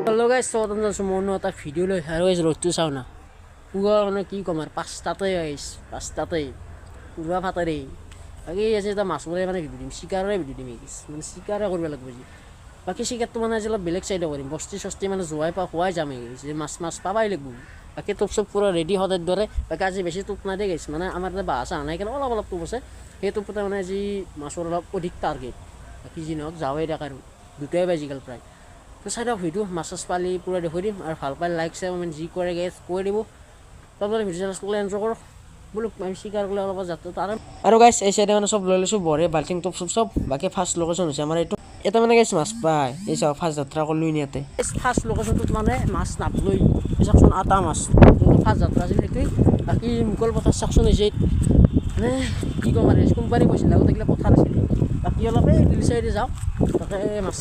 Hello guys, so I'm just going to a video like how is road to sauna. Pura মানে কি কম আর পাঁচটাতেই আইস পাঁচটাতেই পুরা ফাটারে আগে আছে তা মাছ মারে মানে ভিডিও দিম শিকারে ভিডিও দিম গিস মানে শিকারে করবে লাগবে জি বাকি শিকার তো মানে যেলা বেলেগ সাইডে করিম বস্তি সস্তি মানে জোয়াই পা হোৱাই যামে গিস যে মাছ পাবাই লাগব বাকি তো সব পুরা রেডি হদার ধরে বাকি আজি বেশি তুপ না দে গিস মানে আমার বাসা আনাই কেন অলপ তুপ আছে সেই তুপতে মানে আজি মাছৰ অলপ অধিক টাৰ্গেট বাকি জিনক যাওয়াই দেখাৰ দুটাই বাজিকাল প্ৰায় তো সাইডৰ ভিডিও মাছ পালি পুৰা দেখুৱাই দিম আৰু ভাল পাই লাইক কমেন্ট জি কৰে গাইস কৈ দিব তারপরে ভিডিও চ্যানেল এনজয় করো বলো আমি শিকার করলে অলপ যাতে তার আর গাইস এই সাইডে মানে সব লৈ লৈছো বৰে বাল্টিং টপ সব বাকি ফাৰ্স্ট লোকেশন হৈছে আমাৰ এইটো এটা মানে গাইস মাছ পায় এই সব ফাৰ্স্ট যাত্ৰা কৰলো নিয়াতে ফাৰ্স্ট লোকেশনটো মানে মাছ নাপলৈ সেকশন আটা মাছ তো ফাৰ্স্ট যাত্ৰা আছিল এইটোই বাকি মুকল পথাৰ সেকশন হৈছে মানে কি কম আৰু কোম্পানী কৈছিল আগতে গিলা পথাৰ আছিল বাকি অলপ এই দিল সাইডে যাও তাতে মাছ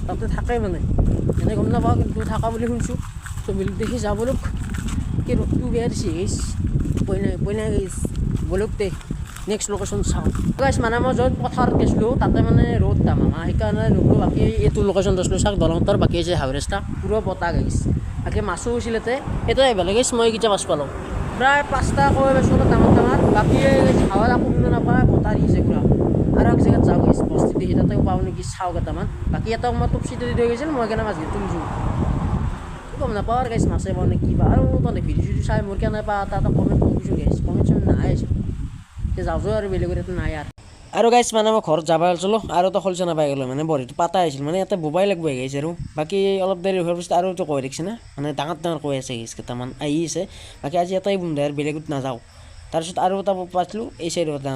তাতে থাকে মানে এনে গম নাপাওঁ কিন্তু থাকা বুলি শুনছো তো মিল দেখি যাবলৈ que tu vieres is pone bolokte next location চাও গাইস মানে মই যত পথাৰ গেছলো তাতে মানে ৰ'দ দাম মা সেইকাৰণে নগলো বাকি এটো লোকেশন দছলো চাক দলংতৰ বাকি যে হাউৰেস্টা পুরো বতা গাইস বাকি মাছও হৈছিলতে এটা এবেলে গাইস মই কিটা মাছ পালো প্ৰায় 5টা কয় বেছলো তামাৰ বাকি হাওৰা কোনো নাপায় বতা দিছে পুৰা আৰু এক জায়গা যাও গাইস বস্তি দেখি তাতে পাও নেকি চাও কেটামান বাকি এটা মই টপ সিটি দি গৈছিল মই কেনে মাছ তুলিছো কম না পাওয়ার গাইস মাছে মানে কি বা আর তো না ভিডিও ভিডিও চাই মোর কেন পা তা কমেন্ট করছো গাইস কমেন্ট শুন না আইছো তে যাও যাও আর বেলে করে তো না यार আৰু গাইস মানে মই ঘৰত যাবা চলো আৰু তো খলছ না পাই গলো মানে বৰিটো পাতা আছিল মানে এটা বুবাই লাগব গাইস আৰু বাকি অলপ দেৰি হোৱাৰ পিছত আৰু তো কৈ দেখছ না মানে ডাঙৰ কৈ আছে গাইস কেটামান আইছে বাকি আজি এটাই বুম দেৰ বেলেগত না যাও তাৰ পিছত আৰু এটা পাছলো এই সাইডত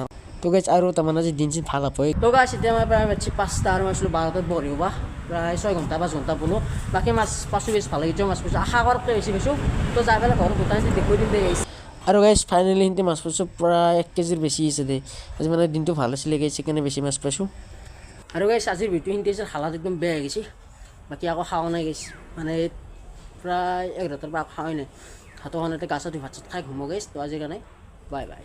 তো গাইস আৰু তা মানে যে দিন ভাল হয় তো গাইস এতিয়া মই প্ৰায় 5টা আৰু মাছলো 12টাত বৰিও বা প্রায় 6 ঘন্টা 5 ঘন্টা বলো বাকি মাছ পাছু বেশ ভালো হইছে মাছ পাছু আশা করতে বেশি বেশি তো যাবেলা ঘর গোটাই দেখই দিন দেই আর গাইস ফাইনালি হিন্তি মাছ পাছু প্রায় 1 কেজির বেশি হইছে দে আজ মানে দিনটো ভালো ছিল গাইস সেখানে বেশি মাছ পাছু আর গাইস আজির ভিডিও হিন্তি হালাত একদম বেয়া গেছে বাকি আকৌ খাওয়া নাই গাইস মানে প্রায় 11টার পর খাওয়াই নাই হাতখানতে গাছা দুই ভাত খাই ঘুমো গাইস তো আজির কারণে বাই বাই